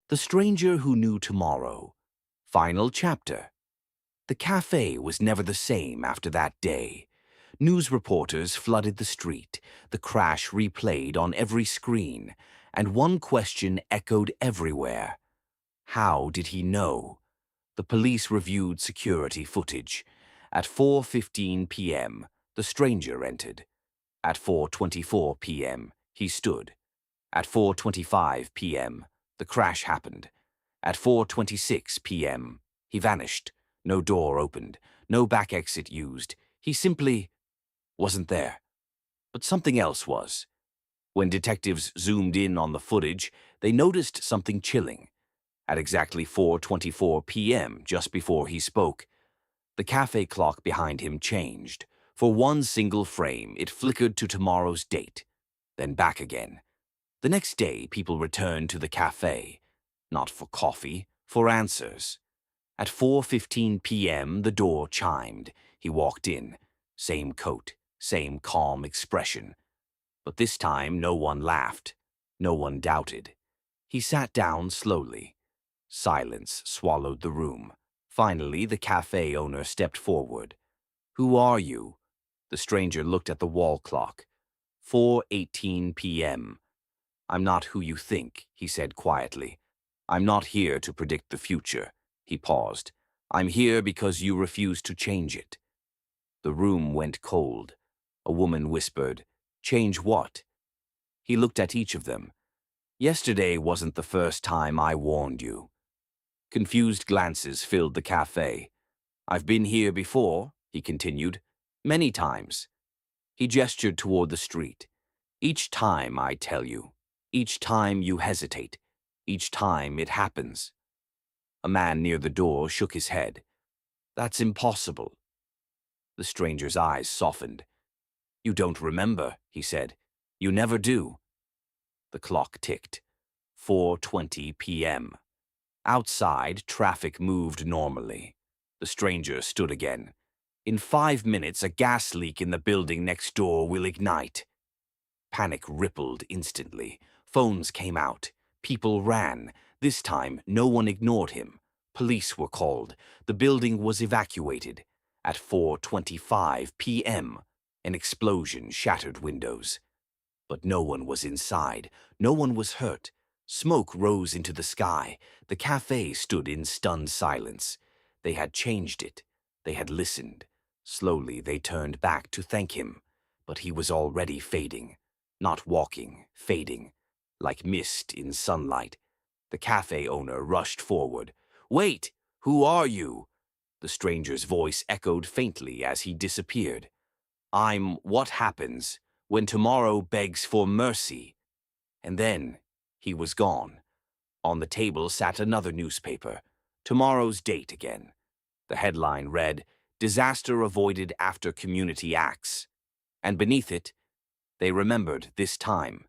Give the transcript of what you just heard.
The Stranger Who Knew Tomorrow. Final chapter. The cafe was never the same after that day. News reporters flooded the street, the crash replayed on every screen, and one question echoed everywhere. How did he know? The police reviewed security footage. At 4:15 p.m., the stranger entered. At 4:24 p.m., he stood. At 4:25 p.m., the crash happened. At 4:26 p.m., he vanished. No door opened, no back exit used. He simply wasn't there. But something else was. When detectives zoomed in on the footage, they noticed something chilling. At exactly 4:24 p.m., just before he spoke, the cafe clock behind him changed. For one single frame, it flickered to tomorrow's date, then back again. The next day, people returned to the cafe, not for coffee, for answers. At 4:15 p.m., the door chimed. He walked in. Same coat, same calm expression. But this time, no one laughed. No one doubted. He sat down slowly. Silence swallowed the room. Finally, the cafe owner stepped forward. "Who are you?" The stranger looked at the wall clock. 4:18 p.m. "I'm not who you think," he said quietly. "I'm not here to predict the future." He paused. "I'm here because you refuse to change it." The room went cold. A woman whispered, "Change what?" He looked at each of them. "Yesterday wasn't the first time I warned you." Confused glances filled the cafe. "I've been here before," he continued, "many times." He gestured toward the street. "Each time I tell you. Each time you hesitate. Each time it happens." A man near the door shook his head. "That's impossible." The stranger's eyes softened. "You don't remember," he said. "You never do." The clock ticked. 4:20 p.m. Outside, traffic moved normally. The stranger stood again. "In 5 minutes, a gas leak in the building next door will ignite." Panic rippled instantly. Phones came out. People ran. This time, no one ignored him. Police were called. The building was evacuated. At 4:25 p.m., an explosion shattered windows. But no one was inside. No one was hurt. Smoke rose into the sky. The cafe stood in stunned silence. They had changed it. They had listened. Slowly, they turned back to thank him. But he was already fading. Not walking, fading. Like mist in sunlight. The cafe owner rushed forward. "Wait! Who are you?" The stranger's voice echoed faintly as he disappeared. "I'm what happens when tomorrow begs for mercy." And then he was gone. On the table sat another newspaper. Tomorrow's date again. The headline read, "Disaster Avoided After Community Acts." And beneath it, they remembered this time.